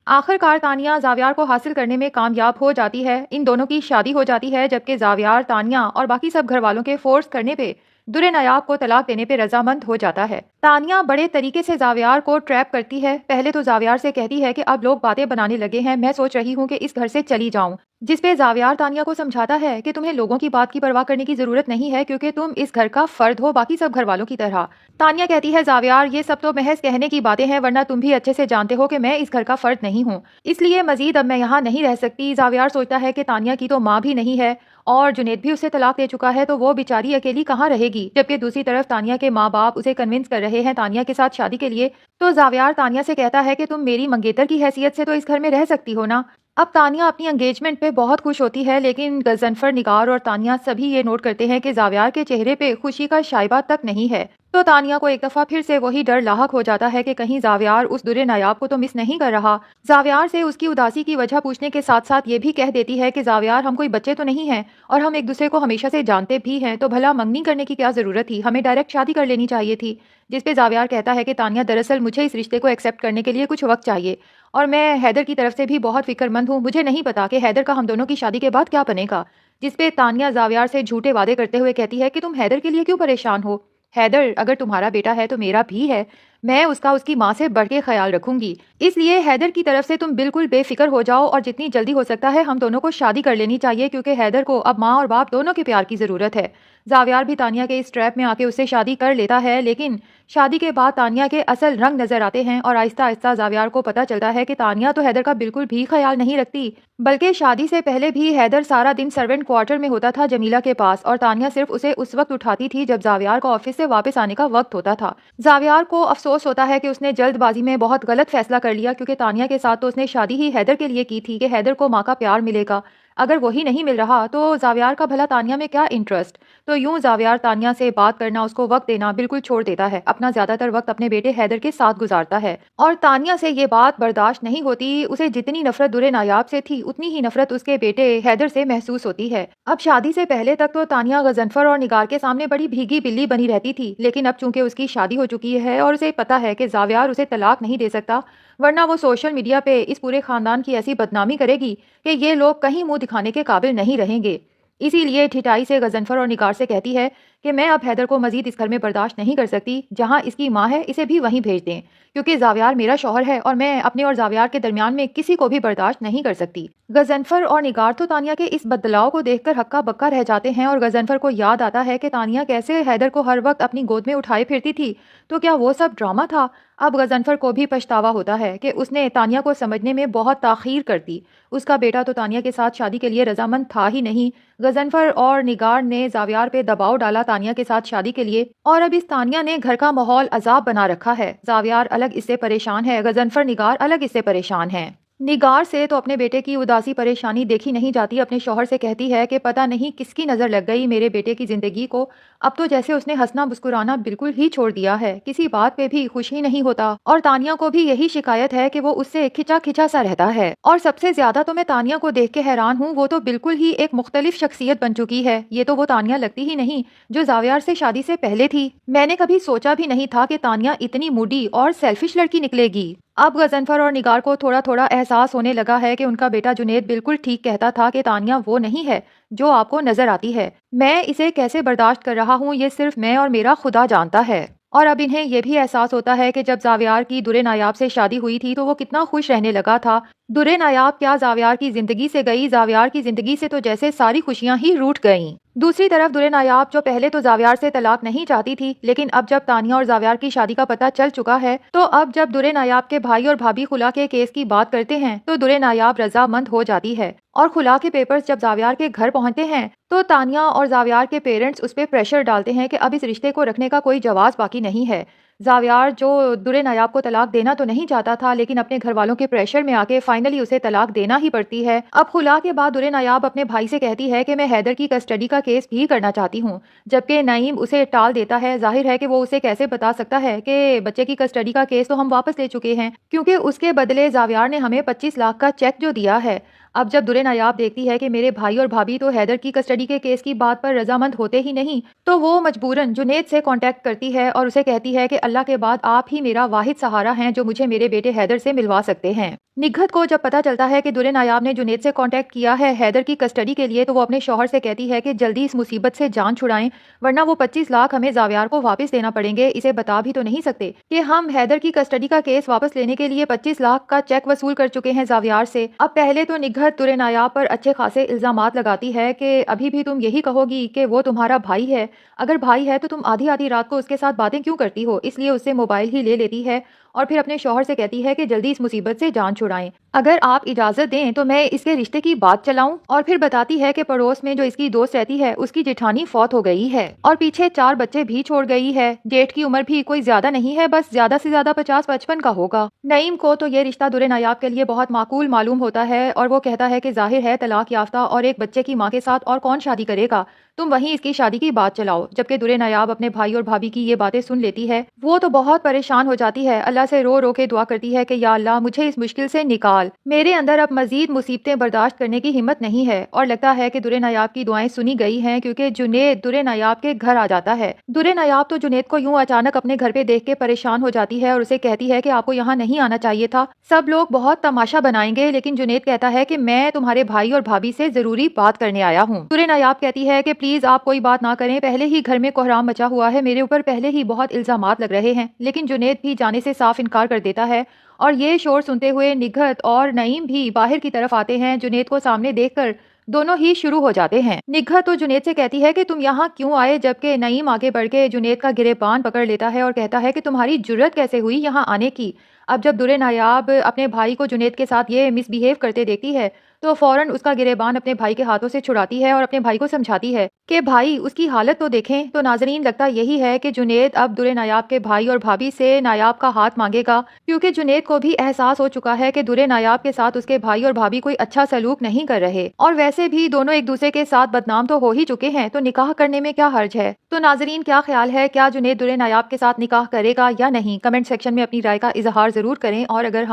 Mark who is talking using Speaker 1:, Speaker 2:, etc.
Speaker 1: آخرکار تانیہ زاویار کو حاصل کرنے میں کامیاب ہو جاتی ہے، ان دونوں کی شادی ہو جاتی ہے، جبکہ زاویار تانیہ اور باقی سب گھر والوں کے فورس کرنے پہ در نایاب کو طلاق دینے پہ رضامند ہو جاتا ہے۔ تانیہ بڑے طریقے سے زاویار کو ٹریپ کرتی ہے، پہلے تو زاویار سے کہتی ہے کہ اب لوگ باتیں بنانے لگے ہیں، میں سوچ رہی ہوں کہ اس گھر سے چلی جاؤں، جس پہ زاویار تانیہ کو سمجھاتا ہے کہ تمہیں لوگوں کی بات کی پرواہ کرنے کی ضرورت نہیں ہے کیونکہ تم اس گھر کا فرد ہو باقی سب گھر والوں کی طرح۔ تانیہ کہتی ہے زاویار یہ سب تو محض کہنے کی باتیں ہیں ورنہ تم بھی اچھے سے جانتے ہو کہ میں اس گھر کا فرد نہیں ہوں، اس لیے مزید اب میں یہاں نہیں رہ سکتی۔ زاویار سوچتا ہے کہ تانیہ کی تو ماں بھی نہیں ہے اور جنید بھی اسے طلاق دے چکا ہے تو وہ بیچاری اکیلی کہاں رہے گی، جبکہ دوسری طرف تانیہ کے ماں باپ اسے کنونس کر رہے ہیں تانیہ کے ساتھ شادی کے لیے، تو زاویار تانیہ سے کہتا ہے کہ تم میری منگیتر کی حیثیت سے تو اس گھر میں رہ سکتی ہو نا۔ اب تانیہ اپنی انگیجمنٹ پہ بہت خوش ہوتی ہے، لیکن غضنفر، نگار اور تانیہ سبھی یہ نوٹ کرتے ہیں کہ زاویار کے چہرے پہ خوشی کا شائبہ تک نہیں ہے، تو تانیہ کو ایک دفعہ پھر سے وہی ڈر لاحق ہو جاتا ہے کہ کہیں زاویار اس در نایاب کو تو مس نہیں کر رہا۔ زاویار سے اس کی اداسی کی وجہ پوچھنے کے ساتھ ساتھ یہ بھی کہہ دیتی ہے کہ زاویار ہم کوئی بچے تو نہیں ہیں اور ہم ایک دوسرے کو ہمیشہ سے جانتے بھی ہیں، تو بھلا منگنی کرنے کی کیا ضرورت تھی، ہمیں ڈائریکٹ شادی کر لینی چاہیے تھی، جس پہ زاویار کہتا ہے کہ تانیہ دراصل مجھے اس رشتے کو ایکسیپٹ کرنے کے لیے کچھ وقت چاہیے اور میں حیدر کی طرف سے بھی بہت فکر مند ہوں، مجھے نہیں پتا کہ حیدر کا ہم دونوں کی شادی کے بعد کیا بنے گا، جس پہ تانیہ زاویار سے جھوٹے وعدے کرتے ہوئے کہتی ہے کہ تم حیدر کے لیے کیوں پریشان ہو، حیدر اگر تمہارا بیٹا ہے تو میرا بھی ہے، میں اس کا اس کی ماں سے بڑھ کے خیال رکھوں گی، اس لیے حیدر کی طرف سے تم بالکل بے فکر ہو جاؤ اور جتنی جلدی ہو سکتا ہے ہم دونوں کو شادی کر لینی چاہیے کیونکہ حیدر کو اب ماں اور باپ دونوں کے پیار کی ضرورت ہے۔ زاویار بھی تانیہ کے اس ٹریپ میں آ کے اس سے شادی کر لیتا ہے، لیکن شادی کے بعد تانیہ کے اصل رنگ نظر آتے ہیں اور آہستہ آہستہ زاویار کو پتہ چلتا ہے کہ تانیہ تو حیدر کا بالکل بھی خیال نہیں رکھتی، بلکہ شادی سے پہلے بھی حیدر سارا دن سرونٹ کوارٹر میں ہوتا تھا جمیلہ کے پاس اور تانیہ صرف اسے اس وقت اٹھاتی تھی جب زاویار کو آفس سے واپس آنے کا وقت ہوتا تھا۔ زاویار کو افسوس ہوتا ہے کہ اس نے جلد بازی میں بہت غلط فیصلہ کر لیا کیونکہ تانیہ کے ساتھ تو اس نے شادی ہی حیدر کے لیے کی تھی کہ حیدر کو ماں کا پیار ملے گا، اگر وہی نہیں مل رہا تو زاویار کا بھلا تانیہ میں کیا انٹرسٹ، تو یوں زاویار تانیہ سے بات کرنا، اس کو وقت دینا بالکل چھوڑ دیتا ہے، اپنا زیادہ تر وقت اپنے بیٹے حیدر کے ساتھ گزارتا ہے اور تانیہ سے یہ بات برداشت نہیں ہوتی، اسے جتنی نفرت در نایاب سے تھی اتنی ہی نفرت اس کے بیٹے حیدر سے محسوس ہوتی ہے۔ اب شادی سے پہلے تک تو تانیہ غضنفر اور نگار کے سامنے بڑی بھیگی بلی بنی رہتی تھی، لیکن اب چونکہ اس کی شادی ہو چکی ہے اور اسے پتا ہے کہ زاویار اسے طلاق نہیں دے سکتا ورنہ وہ سوشل میڈیا پہ اس پورے خاندان کی ایسی بدنامی کرے گی کہ یہ لوگ کہیں منہ دکھانے کے قابل نہیں رہیں گے، اسی لیے ٹھٹائی سے غضنفر اور نگار سے کہتی ہے کہ میں اب حیدر کو مزید اس گھر میں برداشت نہیں کر سکتی، جہاں اس کی ماں ہے اسے بھی وہیں بھیج دیں کیونکہ زاویار میرا شوہر ہے اور میں اپنے اور زاویار کے درمیان میں کسی کو بھی برداشت نہیں کر سکتی۔ غضنفر اور نگار تو تانیہ کے اس بدلاؤ کو دیکھ کر ہکا بکا رہ جاتے ہیں اور غضنفر کو یاد آتا ہے کہ تانیہ کیسے حیدر کو ہر وقت اپنی گود میں اٹھائے پھرتی تھی، تو کیا وہ سب ڈرامہ تھا؟ اب غضنفر کو بھی پچھتاوا ہوتا ہے کہ اس نے تانیہ کو سمجھنے میں بہت تاخیر کر دی، اس کا بیٹا تو تانیہ کے ساتھ شادی کے لیے رضامند تھا ہی نہیں، غضنفر اور نگار نے زاویار پہ دباؤ ڈالا تانیہ کے ساتھ شادی کے لیے اور اب اس تانیہ نے گھر کا ماحول عذاب بنا رکھا ہے، زاویار الگ اس سے پریشان ہے، غضنفر نگار الگ اس سے پریشان ہیں۔ نگار سے تو اپنے بیٹے کی اداسی پریشانی دیکھی نہیں جاتی، اپنے شوہر سے کہتی ہے کہ پتہ نہیں کس کی نظر لگ گئی میرے بیٹے کی زندگی کو، اب تو جیسے اس نے ہنسنا مسکرانا بالکل ہی چھوڑ دیا ہے، کسی بات پہ بھی خوش ہی نہیں ہوتا اور تانیہ کو بھی یہی شکایت ہے کہ وہ اس سے کھچا کھچا سا رہتا ہے، اور سب سے زیادہ تو میں تانیہ کو دیکھ کے حیران ہوں، وہ تو بالکل ہی ایک مختلف شخصیت بن چکی ہے، یہ تو وہ تانیہ لگتی ہی نہیں جو زاویار سے شادی سے پہلے تھی، میں نے کبھی سوچا بھی نہیں تھا کہ تانیہ اتنی موڈی اور سیلفش لڑکی نکلے گی۔ اب غضنفر اور نگار کو تھوڑا تھوڑا احساس ہونے لگا ہے کہ ان کا بیٹا جنید بالکل ٹھیک کہتا تھا کہ تانیہ وہ نہیں ہے جو آپ کو نظر آتی ہے، میں اسے کیسے برداشت کر رہا ہوں یہ صرف میں اور میرا خدا جانتا ہے۔ اور اب انہیں یہ بھی احساس ہوتا ہے کہ جب زاویار کی در نایاب سے شادی ہوئی تھی تو وہ کتنا خوش رہنے لگا تھا، در نایاب کیا زاویار کی زندگی سے گئی، زاویار کی زندگی سے تو جیسے ساری خوشیاں ہی روٹ گئیں۔ دوسری طرف در نایاب جو پہلے تو زاویار سے طلاق نہیں چاہتی تھی، لیکن اب جب تانیہ اور زاویار کی شادی کا پتہ چل چکا ہے تو اب جب در نایاب کے بھائی اور بھابھی خلا کے کیس کی بات کرتے ہیں تو در نایاب رضامند ہو جاتی ہے اور خلا کے پیپرز جب زاویار کے گھر پہنچتے ہیں تو تانیہ اور زاویار کے پیرنٹس اس پہ پریشر ڈالتے ہیں کہ اب اس رشتے کو رکھنے کا کوئی جواز باقی نہیں ہے۔ زاویار جو در نایاب کو طلاق دینا تو نہیں چاہتا تھا لیکن اپنے گھر والوں کے پریشر میں آ کے فائنلی اسے طلاق دینا ہی پڑتی ہے۔ اب خلا کے بعد در نایاب اپنے بھائی سے کہتی ہے کہ میں حیدر کی کسٹڈی کا کیس بھی کرنا چاہتی ہوں، جبکہ نعیم اسے ٹال دیتا ہے، ظاہر ہے کہ وہ اسے کیسے بتا سکتا ہے کہ بچے کی کسٹڈی کا کیس تو ہم واپس لے چکے ہیں کیونکہ اس کے بدلے زاویار نے ہمیں 25 لاکھ کا چیک جو دیا ہے۔ اب جب درے نایاب دیکھتی ہے کہ میرے بھائی اور بھابھی تو حیدر کی کسٹڈی کے کیس کی بات پر رضامند ہوتے ہی نہیں، تو وہ مجبوراً جنید سے کانٹیکٹ کرتی ہے اور اسے کہتی ہے کہ اللہ کے بعد آپ ہی میرا واحد سہارا ہیں جو مجھے میرے بیٹے حیدر سے ملوا سکتے ہیں۔ نگہت کو جب پتا چلتا ہے کہ درے نایاب نے جنید سے کانٹیکٹ کیا ہے حیدر کی کسٹڈی کے لیے، تو وہ اپنے شوہر سے کہتی ہے کہ جلدی اس مصیبت سے جان چھڑائیں، ورنہ وہ 25 لاکھ ہمیں زاویار کو واپس دینا پڑیں گے۔ اسے بتا بھی تو نہیں سکتے کہ ہم حیدر کی کسٹڈی کا کیس واپس لینے کے لیے 25 لاکھ کا چیک وصول کر چکے ہیں زاویار سے۔ اب پہلے تو نگہت درے نایاب پر اچھے خاصے الزامات لگاتی ہے کہ ابھی بھی تم یہی کہو گی کہ وہ تمہارا بھائی ہے، اگر بھائی ہے تو تم آدھی آدھی رات کو اس کے ساتھ باتیں کیوں کرتی ہو، اس لیے اس سے موبائل ہی لے لیتی ہے اور پھر اپنے شوہر سے کہتی ہے کہ جلدی اس مصیبت سے جان چھڑائیں، اگر آپ اجازت دیں تو میں اس کے رشتے کی بات چلاؤں۔ اور پھر بتاتی ہے کہ پڑوس میں جو اس کی دوست رہتی ہے اس کی جیٹھانی فوت ہو گئی ہے اور پیچھے 4 بچے بھی چھوڑ گئی ہے، جیٹھ کی عمر بھی کوئی زیادہ نہیں ہے، بس زیادہ سے زیادہ 50-55 کا ہوگا۔ نعیم کو تو یہ رشتہ درے نایاب کے لیے بہت معقول معلوم ہوتا ہے اور وہ کہتا ہے کہ ظاہر ہے طلاق یافتہ اور ایک بچے کی ماں کے ساتھ اور کون شادی کرے گا، تم وہیں اس کی شادی کی بات چلاؤ۔ جبکہ درے نایاب اپنے بھائی اور بھابھی کی یہ باتیں سن لیتی ہے، وہ تو بہت پریشان ہو جاتی ہے، اللہ سے رو رو کے دعا کرتی ہے کہ یا اللہ مجھے اس مشکل سے نکال، میرے اندر اب مزید مصیبتیں برداشت کرنے کی ہمت نہیں ہے۔ اور لگتا ہے کہ درے نایاب کی دعائیں سنی گئی ہیں، کیونکہ جنید درے نایاب کے گھر آ جاتا ہے۔ درے نایاب تو جنید کو یوں اچانک اپنے گھر پہ دیکھ کے پریشان ہو جاتی ہے اور اسے کہتی ہے کہ آپ کو یہاں نہیں آنا چاہیے تھا، سب لوگ بہت تماشا بنائیں گے، لیکن جنید کہتا ہے کہ میں تمہارے بھائی اور بھابھی سے ضروری بات کرنے آیا ہوں۔ درے نایاب کہتی ہے کہ پلیز آپ کوئی بات نہ کریں، پہلے ہی گھر میں کوہرام مچا ہوا ہے، میرے اوپر پہلے ہی بہت الزامات لگ رہے ہیں، لیکن جنید بھی جانے سے صاف انکار کر دیتا ہے۔ اور یہ شور سنتے ہوئے نگہت اور نعیم بھی باہر کی طرف آتے ہیں، جنید کو سامنے دیکھ کر دونوں ہی شروع ہو جاتے ہیں۔ نگہت تو جنید سے کہتی ہے کہ تم یہاں کیوں آئے، جبکہ نعیم آگے بڑھ کے جنید کا گریبان پکڑ لیتا ہے اور کہتا ہے کہ تمہاری جرت کیسے ہوئی یہاں آنے کی۔ اب جب درے نایاب اپنے بھائی کو جنید کے ساتھ یہ مس بیہیو کرتے دیکھتی ہے تو فوراً اس کا گریبان اپنے بھائی کے ہاتھوں سے چھڑاتی ہے اور اپنے بھائی کو سمجھاتی ہے کہ بھائی اس کی حالت تو دیکھیں۔ تو ناظرین لگتا یہی ہے کہ جنید اب درے نایاب کے بھائی اور بھابھی سے نایاب کا ہاتھ مانگے گا، کیونکہ جنید کو بھی احساس ہو چکا ہے کہ درے نایاب کے ساتھ اس کے بھائی اور بھابھی کوئی اچھا سلوک نہیں کر رہے، اور ویسے بھی دونوں ایک دوسرے کے ساتھ بدنام تو ہو ہی چکے ہیں، تو نکاح کرنے میں کیا حرج ہے۔ تو ناظرین کیا خیال ہے، کیا جنید درے نایاب کے ساتھ نکاح کرے گا یا نہیں؟ کمنٹ سیکشن میں اپنی رائے کا اظہار ضرور کریں، اور اگر